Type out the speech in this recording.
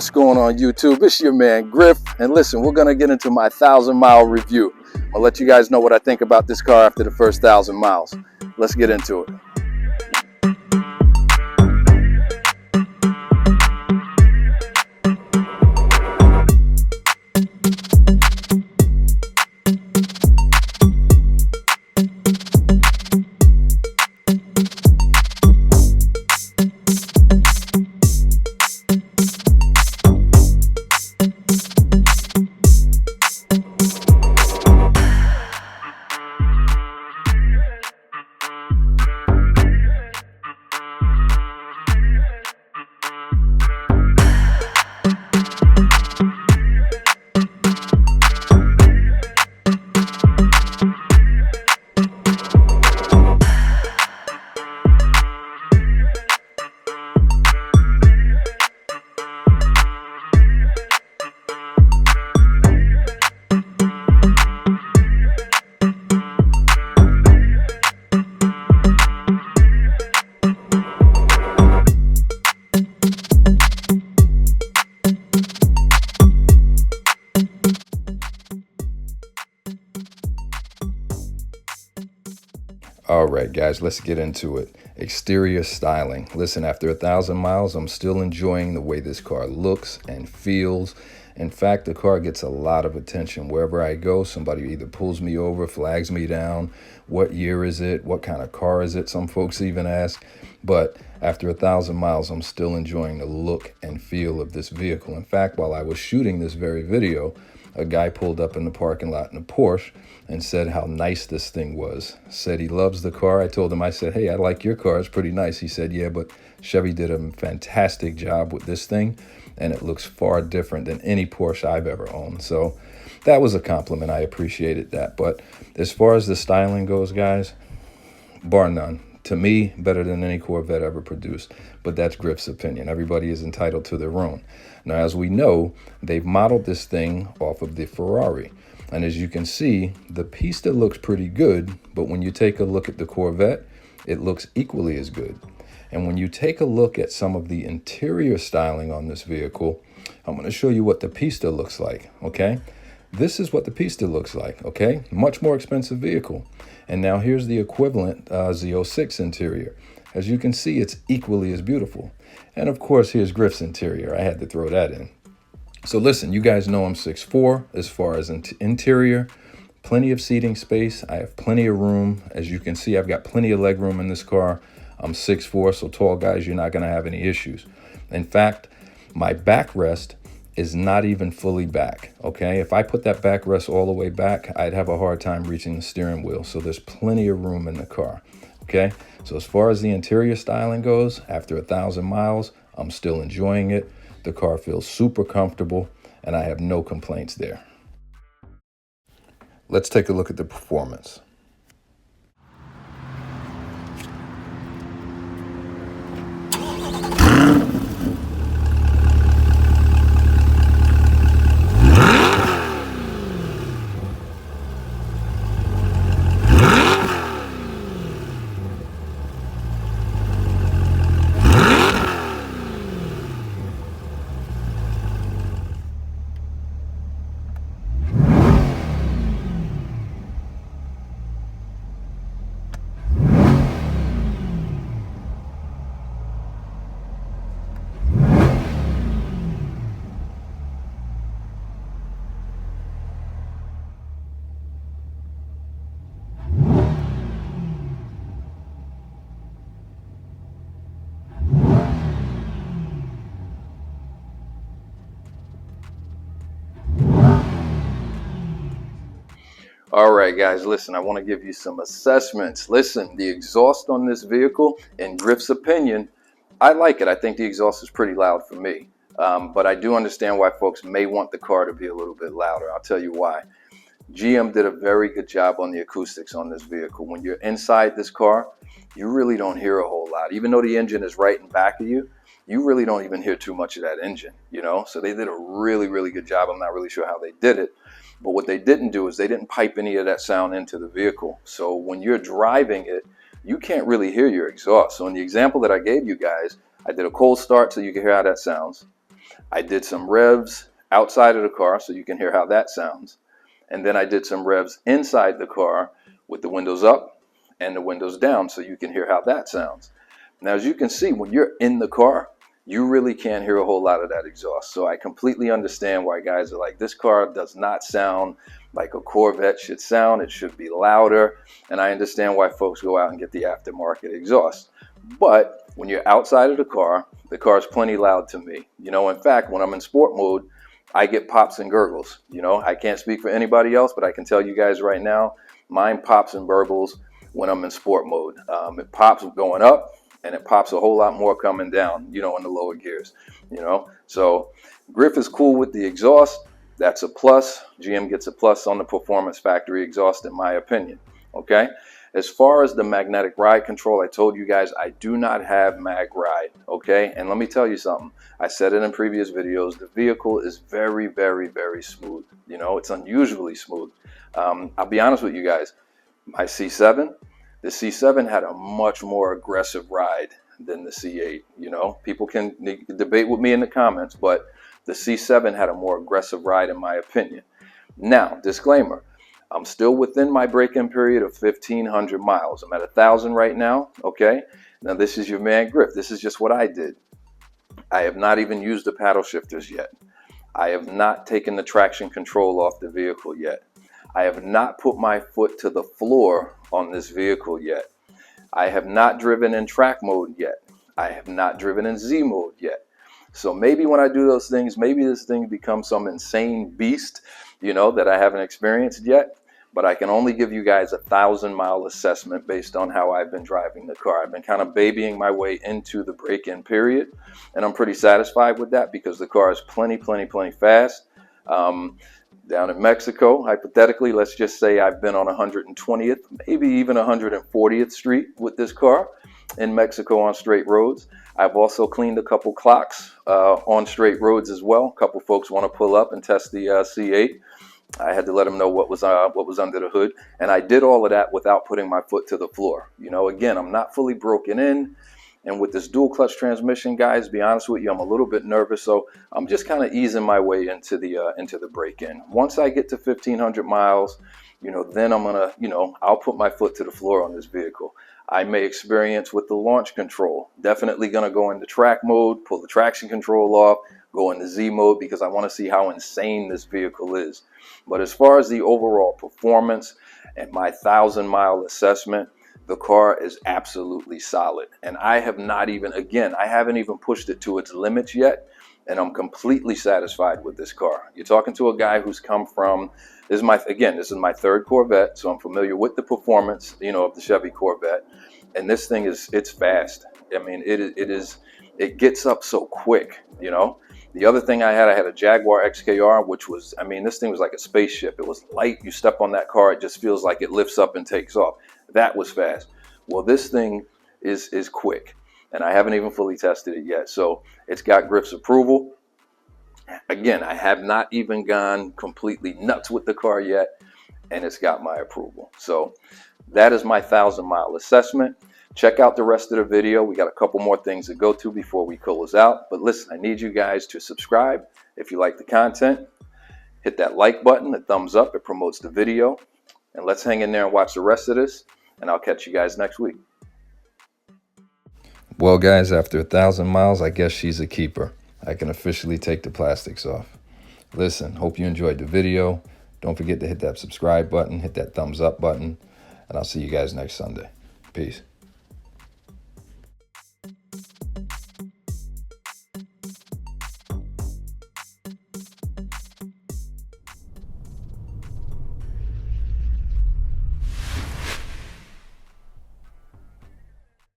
What's going on YouTube? It's your man Griff, and listen, we're gonna get into my 1,000-mile review. I'll let you guys know what I think about this car after the first 1,000 miles. Let's get into it. All right, guys, let's get into it. Exterior styling. Listen, after 1,000 miles, I'm still enjoying the way this car looks and feels. In fact, the car gets a lot of attention. Wherever I go, somebody either pulls me over, flags me down. What year is it? What kind of car is it? Some folks even ask. But after 1,000 miles, I'm still enjoying the look and feel of this vehicle. In fact, while I was shooting this very video, a guy pulled up in the parking lot in a Porsche and said how nice this thing was. Said he loves the car. I told him, I said, hey, I like your car. It's pretty nice. He said, yeah, but Chevy did a fantastic job with this thing, and it looks far different than any Porsche I've ever owned. So that was a compliment. I appreciated that. But as far as the styling goes, guys, bar none. To me, better than any Corvette ever produced. But that's Griff's opinion. Everybody is entitled to their own. Now, as we know, they've modeled this thing off of the Ferrari. And as you can see, the Pista looks pretty good, but when you take a look at the Corvette, it looks equally as good. And when you take a look at some of the interior styling on this vehicle, I'm going to show you what the Pista looks like, okay? This is what the Pista looks like, okay? Much more expensive vehicle. And now here's the equivalent Z06 interior. As you can see, it's equally as beautiful. And of course, here's Griff's interior. I had to throw that in. So listen, you guys know I'm 6'4" as far as interior. Plenty of seating space. I have plenty of room. As you can see, I've got plenty of leg room in this car. I'm 6'4", so tall guys, you're not going to have any issues. In fact, my backrest is not even fully back, okay? If I put that backrest all the way back, I'd have a hard time reaching the steering wheel. So there's plenty of room in the car, okay? So as far as the interior styling goes, after 1,000 miles, I'm still enjoying it. The car feels super comfortable, and I have no complaints there. Let's take a look at the performance. All right, guys, listen, I want to give you some assessments. Listen, the exhaust on this vehicle, in Griff's opinion, I like it. I think the exhaust is pretty loud for me. But I do understand why folks may want the car to be a little bit louder. I'll tell you why. GM did a very good job on the acoustics on this vehicle. When you're inside this car, you really don't hear a whole lot. Even though the engine is right in back of you, you really don't even hear too much of that engine, you know? So they did a really, really good job. I'm not really sure how they did it. But what they didn't do is they didn't pipe any of that sound into the vehicle. So when you're driving it, you can't really hear your exhaust. So in the example that I gave you guys, I did a cold start so you can hear how that sounds. I did some revs outside of the car so you can hear how that sounds. And then I did some revs inside the car with the windows up and the windows down so you can hear how that sounds. Now, as you can see, when you're in the car, you really can't hear a whole lot of that exhaust. So I completely understand why guys are like, this car does not sound like a Corvette should sound. It should be louder. And I understand why folks go out and get the aftermarket exhaust. But when you're outside of the car is plenty loud to me. You know, in fact, when I'm in sport mode, I get pops and gurgles. You know, I can't speak for anybody else, but I can tell you guys right now, mine pops and burbles when I'm in sport mode. It pops going up, and it pops a whole lot more coming down, you know, in the lower gears, you know. So Griff is cool with the exhaust. That's a plus. GM gets a plus on the performance factory exhaust, in my opinion. Okay. As far as the magnetic ride control, I told you guys I do not have mag ride. Okay. And let me tell you something. I said it in previous videos. The vehicle is very, very, very smooth. You know, it's unusually smooth. I'll be honest with you guys. My C7, the C7 had a much more aggressive ride than the C8. You know, people can debate with me in the comments, but the C7 had a more aggressive ride in my opinion. Now, disclaimer, I'm still within my break-in period of 1,500 miles. I'm at 1,000 right now, okay? Now, this is your man Griff. This is just what I did. I have not even used the paddle shifters yet. I have not taken the traction control off the vehicle yet. I have not put my foot to the floor on this vehicle yet. I have not driven in track mode yet. I have not driven in Z mode yet. So maybe when I do those things, maybe this thing becomes some insane beast, you know, that I haven't experienced yet. But I can only give you guys a 1,000-mile assessment based on how I've been driving the car. I've been kind of babying my way into the break-in period, and I'm pretty satisfied with that because the car is plenty fast. Down in Mexico, hypothetically, let's just say I've been on 120th, maybe even 140th Street with this car in Mexico on straight roads. I've also cleaned a couple clocks on straight roads as well. A couple folks want to pull up and test the C8. I had to let them know what was under the hood, and I did all of that without putting my foot to the floor. You know, again, I'm not fully broken in, and with this dual clutch transmission, guys, to be honest with you, I'm a little bit nervous, so I'm just kind of easing my way into the break-in. Once I get to 1,500 miles, you know, then I'm gonna, you know, I'll put my foot to the floor on this vehicle. I may experience with the launch control. Definitely gonna go into track mode, pull the traction control off, go into Z mode because I want to see how insane this vehicle is. But as far as the overall performance and my 1,000-mile assessment, the car is absolutely solid. And I have not even, again, I haven't even pushed it to its limits yet. And I'm completely satisfied with this car. You're talking to a guy who's come from, this is my third Corvette, so I'm familiar with the performance, you know, of the Chevy Corvette. And this thing it's fast. I mean, it gets up so quick, you know. The other thing I had a Jaguar XKR, which was, I mean, this thing was like a spaceship. It was light. You step on that car, it just feels like it lifts up and takes off. That was fast. Well, this thing is quick, and I haven't even fully tested it yet. So it's got Griff's approval. Again, I have not even gone completely nuts with the car yet, and it's got my approval. So that is my 1,000-mile assessment. Check out the rest of the video. We got a couple more things to go to before we close out. But listen, I need you guys to subscribe if you like the content. Hit that like button, the thumbs up. It promotes the video. And let's hang in there and watch the rest of this. And I'll catch you guys next week. Well, guys, after 1,000 miles, I guess she's a keeper. I can officially take the plastics off. Listen, hope you enjoyed the video. Don't forget to hit that subscribe button, hit that thumbs up button. And I'll see you guys next Sunday. Peace.